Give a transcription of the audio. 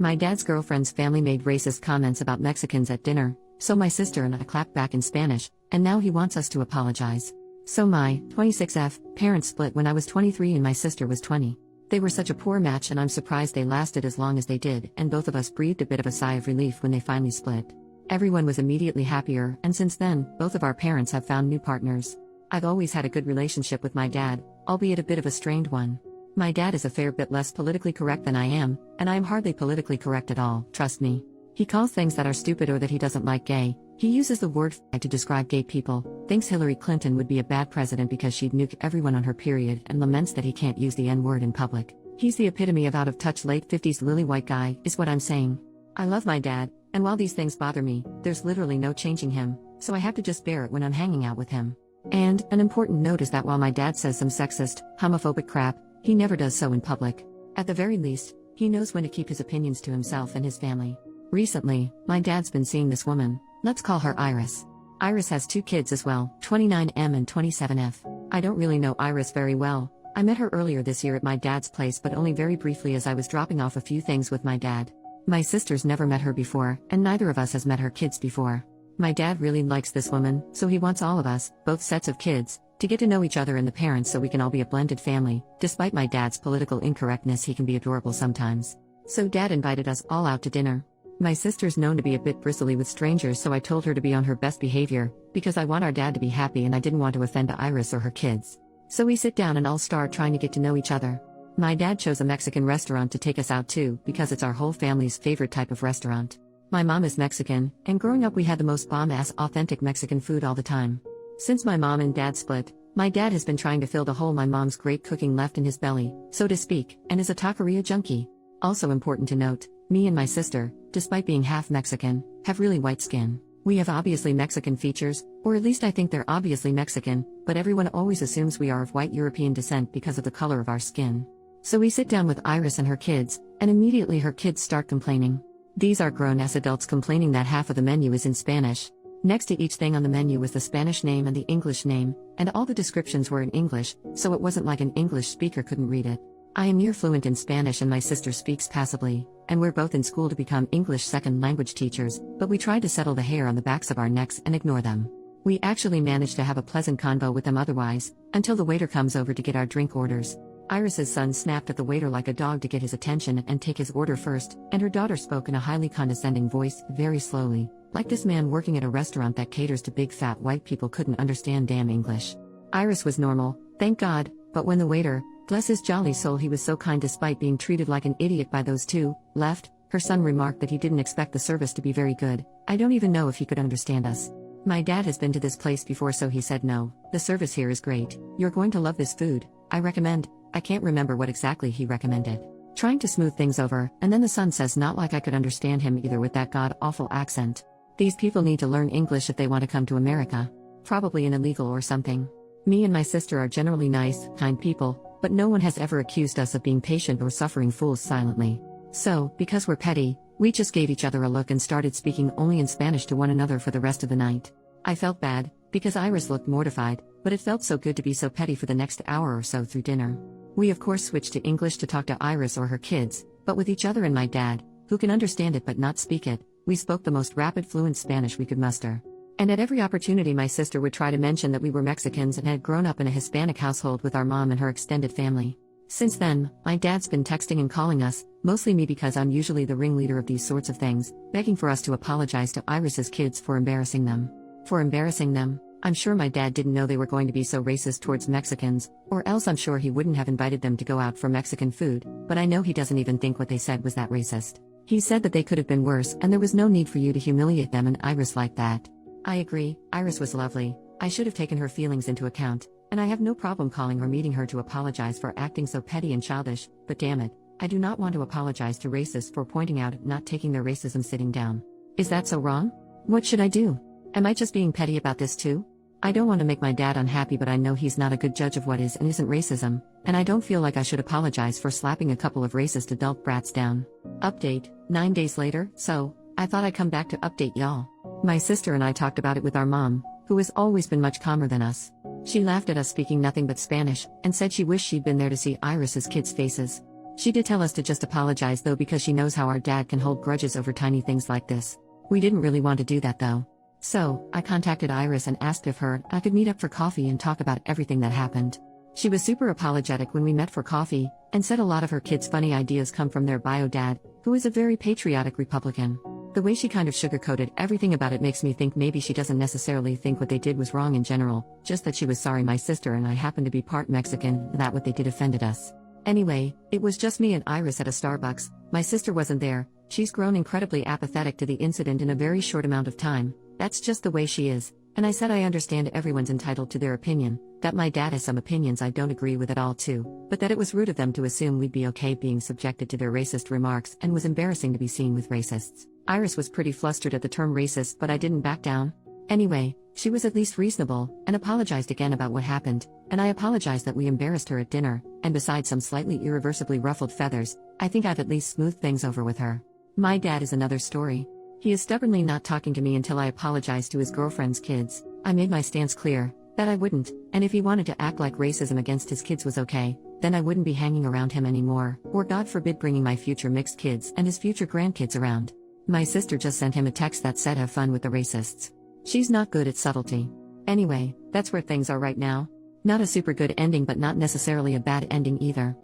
My dad's girlfriend's family made racist comments about Mexicans at dinner, so my sister and I clapped back in Spanish, and now he wants us to apologize. So my 26F parents split when I was 23 and my sister was 20. They were such a poor match and I'm surprised they lasted as long as they did, and both of us breathed a bit of a sigh of relief when they finally split. Everyone was immediately happier, and since then, both of our parents have found new partners. I've always had a good relationship with my dad, albeit a bit of a strained one. My dad is a fair bit less politically correct than I am, and I am hardly politically correct at all, trust me. He calls things that are stupid or that he doesn't like gay. He uses the word f*** to describe gay people, thinks Hillary Clinton would be a bad president because she'd nuke everyone on her period, and laments that he can't use the N-word in public. He's the epitome of out-of-touch late 50s lily white guy, is what I'm saying. I love my dad, and while these things bother me, there's literally no changing him, so I have to just bear it when I'm hanging out with him. And, an important note is that while my dad says some sexist, homophobic crap, he never does so in public. At the very least, he knows when to keep his opinions to himself and his family. Recently, my dad's been seeing this woman, let's call her Iris. Iris has 2 kids as well, 29M and 27F. I don't really know Iris very well. I met her earlier this year at my dad's place, but only very briefly as I was dropping off a few things with my dad. My sister's never met her before, and neither of us has met her kids before. My dad really likes this woman, so he wants all of us, both sets of kids, to get to know each other and the parents so we can all be a blended family. Despite my dad's political incorrectness, he can be adorable sometimes. So dad invited us all out to dinner. My sister's known to be a bit bristly with strangers, so I told her to be on her best behavior, because I want our dad to be happy and I didn't want to offend Iris or her kids. So we sit down and all start trying to get to know each other. My dad chose a Mexican restaurant to take us out to, because it's our whole family's favorite type of restaurant. My mom is Mexican, and growing up we had the most bomb-ass authentic Mexican food all the time. Since my mom and dad split, my dad has been trying to fill the hole my mom's great cooking left in his belly, so to speak, and is a taqueria junkie. Also important to note, me and my sister, despite being half Mexican, have really white skin. We have obviously Mexican features, or at least I think they're obviously Mexican, but everyone always assumes we are of white European descent because of the color of our skin. So we sit down with Iris and her kids, and immediately her kids start complaining. These are grown-ass adults complaining that half of the menu is in Spanish. Next to each thing on the menu was the Spanish name and the English name, and all the descriptions were in English, so it wasn't like an English speaker couldn't read it. I am near fluent in Spanish and my sister speaks passably, and we're both in school to become English second language teachers, but we tried to settle the hair on the backs of our necks and ignore them. We actually managed to have a pleasant convo with them otherwise, until the waiter comes over to get our drink orders. Iris's son snapped at the waiter like a dog to get his attention and take his order first, and her daughter spoke in a highly condescending voice, very slowly, like this man working at a restaurant that caters to big fat white people couldn't understand damn English. Iris was normal, thank God, but when the waiter, bless his jolly soul, he was so kind despite being treated like an idiot by those two, left, her son remarked that he didn't expect the service to be very good. I don't even know if he could understand us. My dad has been to this place before, so he said no, the service here is great, you're going to love this food, I recommend. I can't remember what exactly he recommended. Trying to smooth things over, and then the son says not like I could understand him either with that god-awful accent. These people need to learn English if they want to come to America. Probably an illegal or something. Me and my sister are generally nice, kind people, but no one has ever accused us of being patient or suffering fools silently. So, because we're petty, we just gave each other a look and started speaking only in Spanish to one another for the rest of the night. I felt bad, because Iris looked mortified, but it felt so good to be so petty for the next hour or so through dinner. We of course switched to English to talk to Iris or her kids, but with each other and my dad, who can understand it but not speak it, we spoke the most rapid fluent Spanish we could muster. And at every opportunity my sister would try to mention that we were Mexicans and had grown up in a Hispanic household with our mom and her extended family. Since then, my dad's been texting and calling us, mostly me because I'm usually the ringleader of these sorts of things, begging for us to apologize to Iris's kids for embarrassing them. For embarrassing them? I'm sure my dad didn't know they were going to be so racist towards Mexicans, or else I'm sure he wouldn't have invited them to go out for Mexican food, but I know he doesn't even think what they said was that racist. He said that they could have been worse and there was no need for you to humiliate them and Iris like that. I agree, Iris was lovely, I should have taken her feelings into account, and I have no problem calling or meeting her to apologize for acting so petty and childish, but damn it, I do not want to apologize to racists for pointing out not taking their racism sitting down. Is that so wrong? What should I do? Am I just being petty about this too? I don't want to make my dad unhappy, but I know he's not a good judge of what is and isn't racism, and I don't feel like I should apologize for slapping a couple of racist adult brats down. Update, 9 days later, so, I thought I'd come back to update y'all. My sister and I talked about it with our mom, who has always been much calmer than us. She laughed at us speaking nothing but Spanish, and said she wished she'd been there to see Iris's kids' faces. She did tell us to just apologize though because she knows how our dad can hold grudges over tiny things like this. We didn't really want to do that though. So, I contacted Iris and asked if her and I could meet up for coffee and talk about everything that happened. She was super apologetic when we met for coffee, and said a lot of her kids' funny ideas come from their bio dad, who is a very patriotic Republican. The way she kind of sugarcoated everything about it makes me think maybe she doesn't necessarily think what they did was wrong in general, just that she was sorry my sister and I happen to be part Mexican, that what they did offended us. Anyway, it was just me and Iris at a Starbucks. My sister wasn't there. She's grown incredibly apathetic to the incident in a very short amount of time. That's just the way she is. And I said I understand everyone's entitled to their opinion, that my dad has some opinions I don't agree with at all too, but that it was rude of them to assume we'd be okay being subjected to their racist remarks and was embarrassing to be seen with racists. Iris was pretty flustered at the term racist, but I didn't back down. Anyway, she was at least reasonable, and apologized again about what happened, and I apologized that we embarrassed her at dinner, and besides some slightly irreversibly ruffled feathers, I think I've at least smoothed things over with her. My dad is another story. He is stubbornly not talking to me until I apologized to his girlfriend's kids. I made my stance clear, that I wouldn't, and if he wanted to act like racism against his kids was okay, then I wouldn't be hanging around him anymore, or God forbid bringing my future mixed kids and his future grandkids around. My sister just sent him a text that said have fun with the racists. She's not good at subtlety. Anyway, that's where things are right now. Not a super good ending but not necessarily a bad ending either.